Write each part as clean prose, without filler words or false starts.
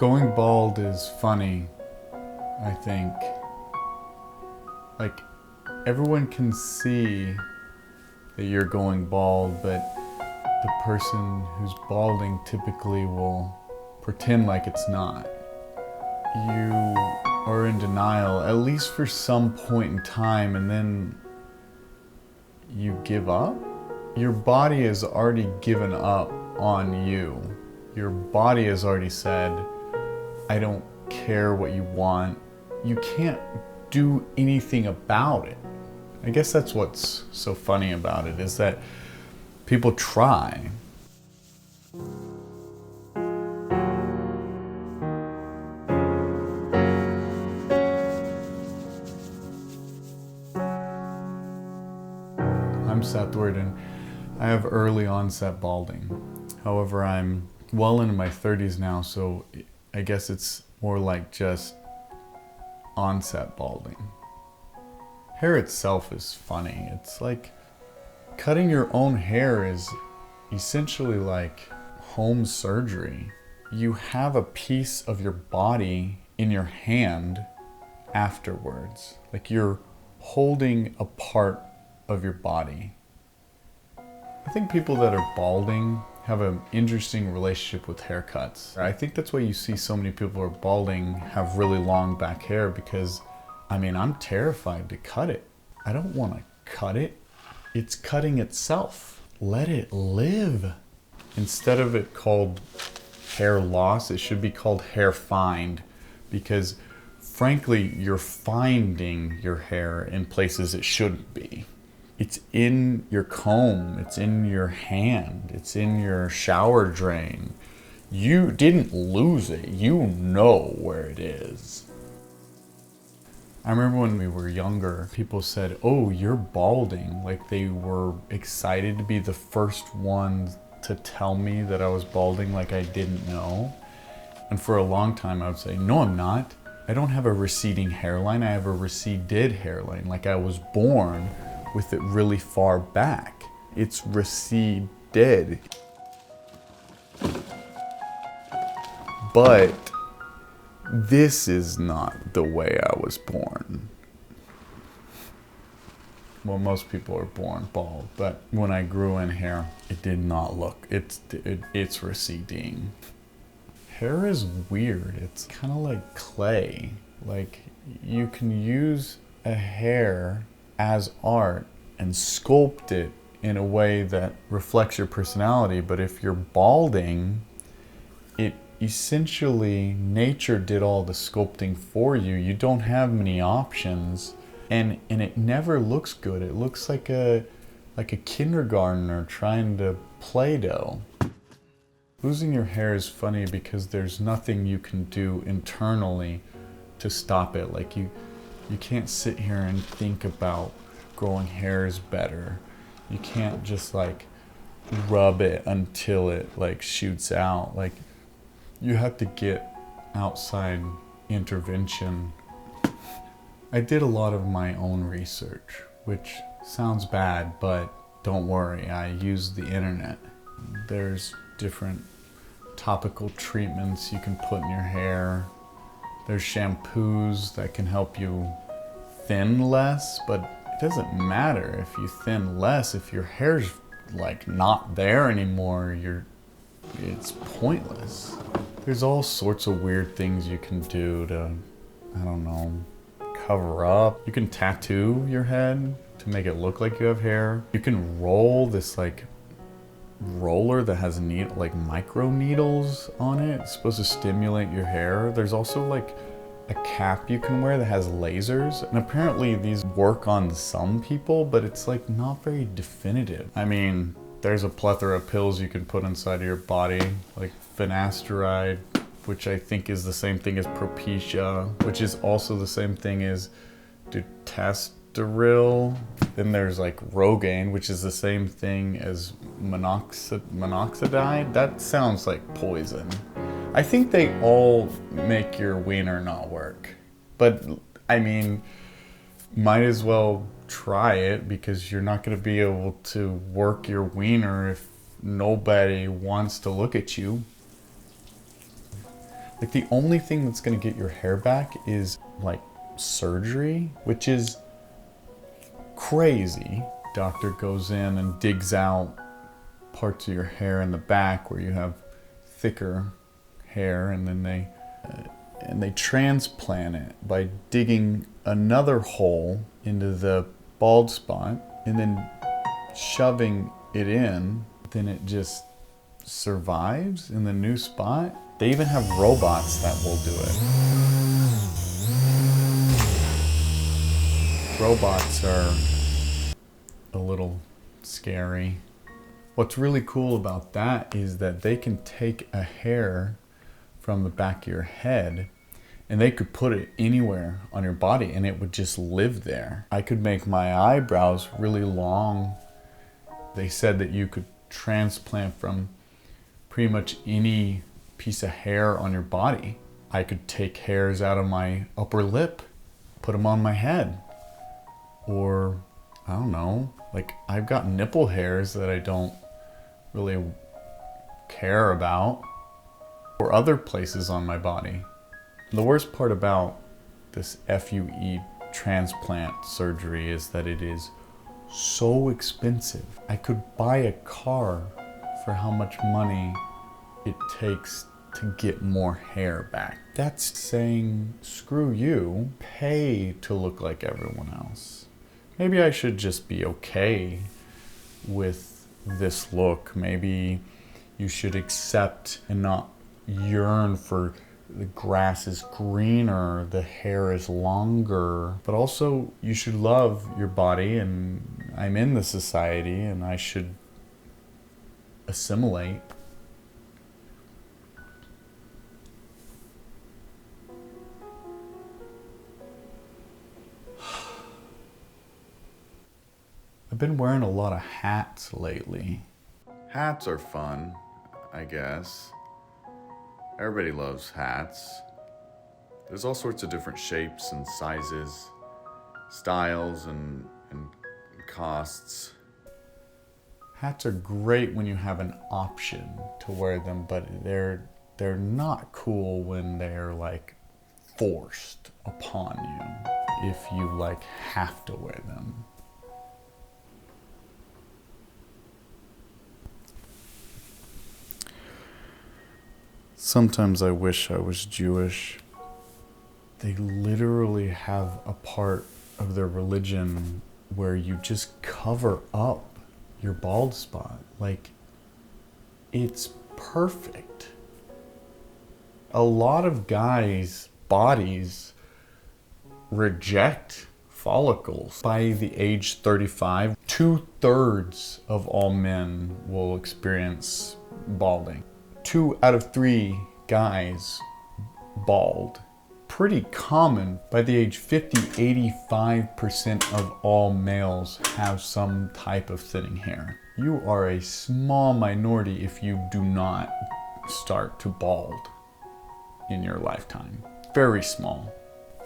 Going bald is funny, I think. Like, everyone can see that you're going bald, but the person who's balding typically will pretend like it's not. You are in denial, at least for some point in time, and then you give up. Your body has already given up on you. Your body has already said, I don't care what you want. You can't do anything about it. I guess that's what's so funny about it, is that people try. I'm Sethward and I have early onset balding. However, I'm well into my 30s now, so I guess it's more like just onset balding. Hair itself is funny. It's like cutting your own hair is essentially like home surgery. You have a piece of your body in your hand afterwards. Like you're holding a part of your body. I think people that are balding have an interesting relationship with haircuts. I think that's why you see so many people who are balding have really long back hair, because I mean, I'm terrified to cut it. I don't want to cut it. It's cutting itself. Let it live. Instead of it called hair loss, it should be called hair find, because frankly, you're finding your hair in places it shouldn't be. It's in your comb, it's in your hand, it's in your shower drain. You didn't lose it, you know where it is. I remember when we were younger, people said, oh, you're balding. Like they were excited to be the first ones to tell me that I was balding, like I didn't know. And for a long time I would say, no, I'm not. I don't have a receding hairline, I have a receded hairline. Like I was born with it really far back. It's receded. But this is not the way I was born. Well, most people are born bald, but when I grew in hair, it did not look, it's receding. Hair is weird. It's kind of like clay. Like you can use a hair as art and sculpt it in a way that reflects your personality, but if you're balding, it essentially, nature did all the sculpting for you. You don't have many options, and it never looks good. It looks like a kindergartner trying to Play-Doh. Losing your hair is funny because there's nothing you can do internally to stop it. Like you can't sit here and think about growing hairs better. You can't just like rub it until it like shoots out. Like you have to get outside intervention. I did a lot of my own research, which sounds bad, but don't worry, I used the internet. There's different topical treatments you can put in your hair. There's shampoos that can help you thin less, but it doesn't matter if you thin less. If your hair's like not there anymore, it's pointless. There's all sorts of weird things you can do to, I don't know, cover up. You can tattoo your head to make it look like you have hair. You can roll this like roller that has like micro needles on it. It's supposed to stimulate your hair. There's also like a cap you can wear that has lasers, and apparently these work on some people, but it's like not very definitive. I mean, there's a plethora of pills you can put inside of your body, like finasteride, which I think is the same thing as Propecia, which is also the same thing as dutasteril. Then there's like Rogaine, which is the same thing as minoxidil. That sounds like poison. I think they all make your wiener not work. But I mean, might as well try it, because you're not going to be able to work your wiener if nobody wants to look at you. Like the only thing that's gonna get your hair back is like surgery, which is crazy. Doctor goes in and digs out parts of your hair in the back where you have thicker hair, and then they transplant it by digging another hole into the bald spot and then shoving it in. Then it just survives in the new spot. They even have robots that will do it. Robots are a little scary. What's really cool about that is that they can take a hair from the back of your head and they could put it anywhere on your body and it would just live there. I could make my eyebrows really long. They said that you could transplant from pretty much any piece of hair on your body. I could take hairs out of my upper lip, put them on my head. Or, I don't know, like I've got nipple hairs that I don't really care about, or other places on my body. The worst part about this FUE transplant surgery is that it is so expensive. I could buy a car for how much money it takes to get more hair back. That's saying, screw you, pay to look like everyone else. Maybe I should just be okay with this look. Maybe you should accept and not yearn for the grass is greener, the hair is longer. But also you should love your body, and I'm in the society and I should assimilate. I've been wearing a lot of hats lately. Hats are fun, I guess. Everybody loves hats. There's all sorts of different shapes and sizes, styles and costs. Hats are great when you have an option to wear them, but they're not cool when they're like forced upon you, if you like have to wear them. Sometimes I wish I was Jewish. They literally have a part of their religion where you just cover up your bald spot. Like, it's perfect. A lot of guys' bodies reject follicles. By the age 35, 2/3 of all men will experience balding. 2 out of 3 guys bald. Pretty common. By the age 50, 85% of all males have some type of thinning hair. You are a small minority if you do not start to bald in your lifetime. Very small.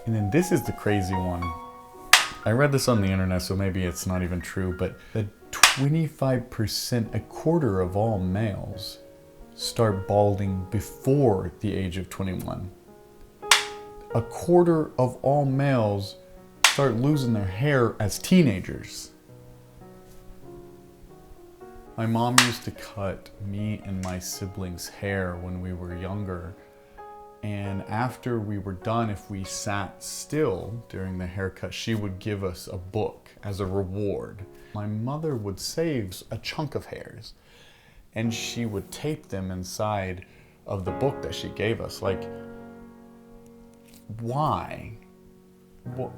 And then this is the crazy one. I read this on the internet, so maybe it's not even true, but that 25%, a quarter of all males, start balding before the age of 21. A quarter of all males start losing their hair as teenagers. My mom used to cut me and my siblings' hair when we were younger. And after we were done, if we sat still during the haircut, she would give us a book as a reward. My mother would save a chunk of hairs, and she would tape them inside of the book that she gave us. Like, why? Well,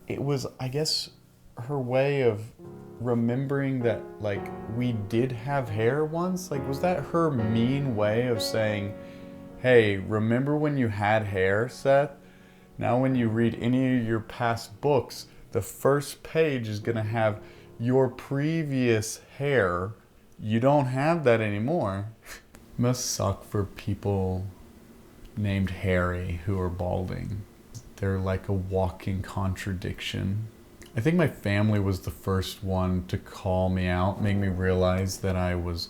it was, I guess, her way of remembering that, like, we did have hair once. Like, was that her mean way of saying, hey, remember when you had hair, Seth? Now when you read any of your past books, the first page is gonna have your previous hair. You don't have that anymore. Must suck for people named Harry who are balding. They're like a walking contradiction. I think my family was the first one to call me out, make me realize that I was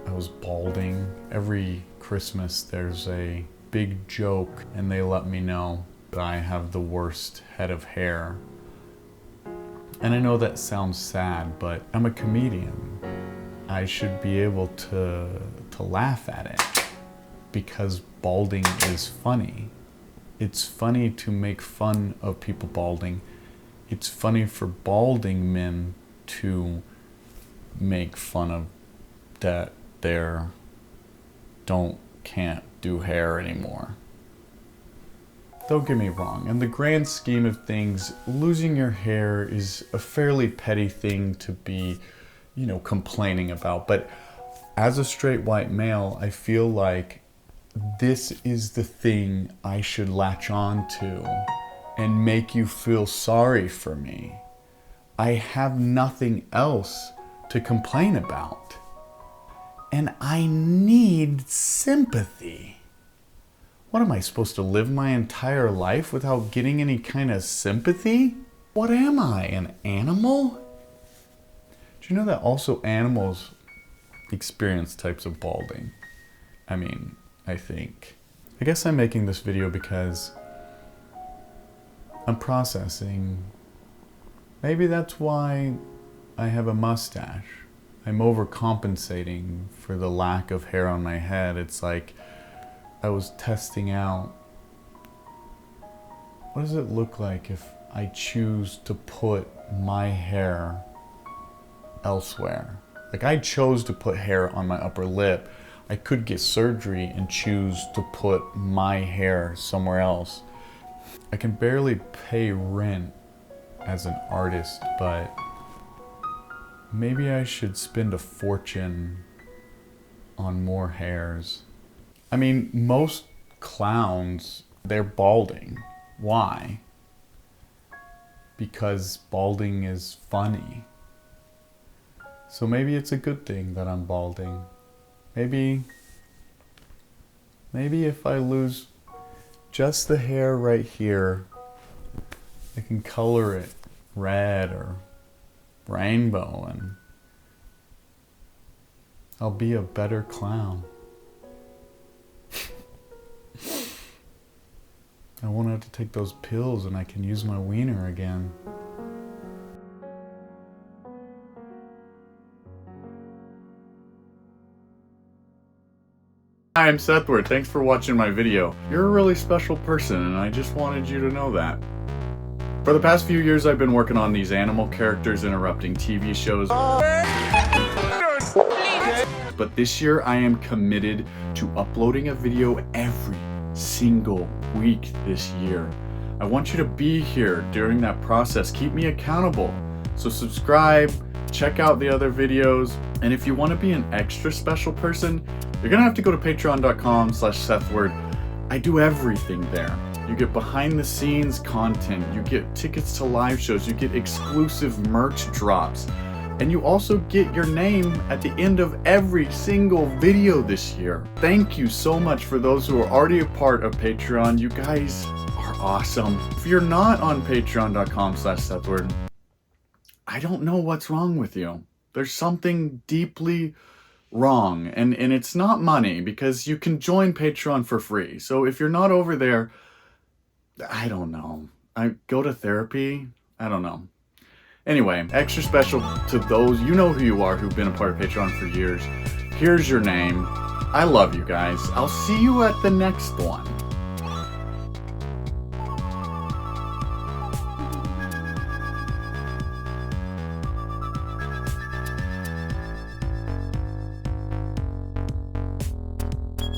I was balding. Every Christmas there's a big joke and they let me know that I have the worst head of hair. And I know that sounds sad, but I'm a comedian. I should be able to laugh at it because balding is funny. It's funny to make fun of people balding. It's funny for balding men to make fun of that can't do hair anymore. Don't get me wrong, in the grand scheme of things, losing your hair is a fairly petty thing to be, complaining about. But as a straight white male, I feel like this is the thing I should latch on to and make you feel sorry for me. I have nothing else to complain about. And I need sympathy. What am I supposed to live my entire life without getting any kind of sympathy? What am I, an animal? Do you know that also animals experience types of balding? I think. I guess I'm making this video because I'm processing. Maybe that's why I have a mustache. I'm overcompensating for the lack of hair on my head. It's like I was testing out, what does it look like if I choose to put my hair elsewhere? Like I chose to put hair on my upper lip. I could get surgery and choose to put my hair somewhere else. I can barely pay rent as an artist, but maybe I should spend a fortune on more hairs. Most clowns, they're balding. Why? Because balding is funny. So maybe it's a good thing that I'm balding. Maybe if I lose just the hair right here, I can color it red or rainbow and I'll be a better clown. I won't have to take those pills and I can use my wiener again. Hi, I'm Sethward. Thanks for watching my video. You're a really special person and I just wanted you to know that. For the past few years I've been working on these animal characters interrupting TV shows. But this year I am committed to uploading a video every single week this year. I want you to be here during that process. Keep me accountable. So subscribe, check out the other videos, and if you want to be an extra special person, you're gonna have to go to patreon.com/Sethward. I do everything there. You get behind the scenes content, you get tickets to live shows, you get exclusive merch drops, and you also get your name at the end of every single video this year. Thank you so much for those who are already a part of Patreon. You guys are awesome. If you're not on patreon.com/Sethward, I don't know what's wrong with you. There's something deeply wrong, and it's not money, because you can join Patreon for free. So if you're not over there, I don't know. I go to therapy. I don't know. Anyway, extra special to those, you know who you are, who've been a part of Patreon for years. Here's your name. I love you guys. I'll see you at the next one.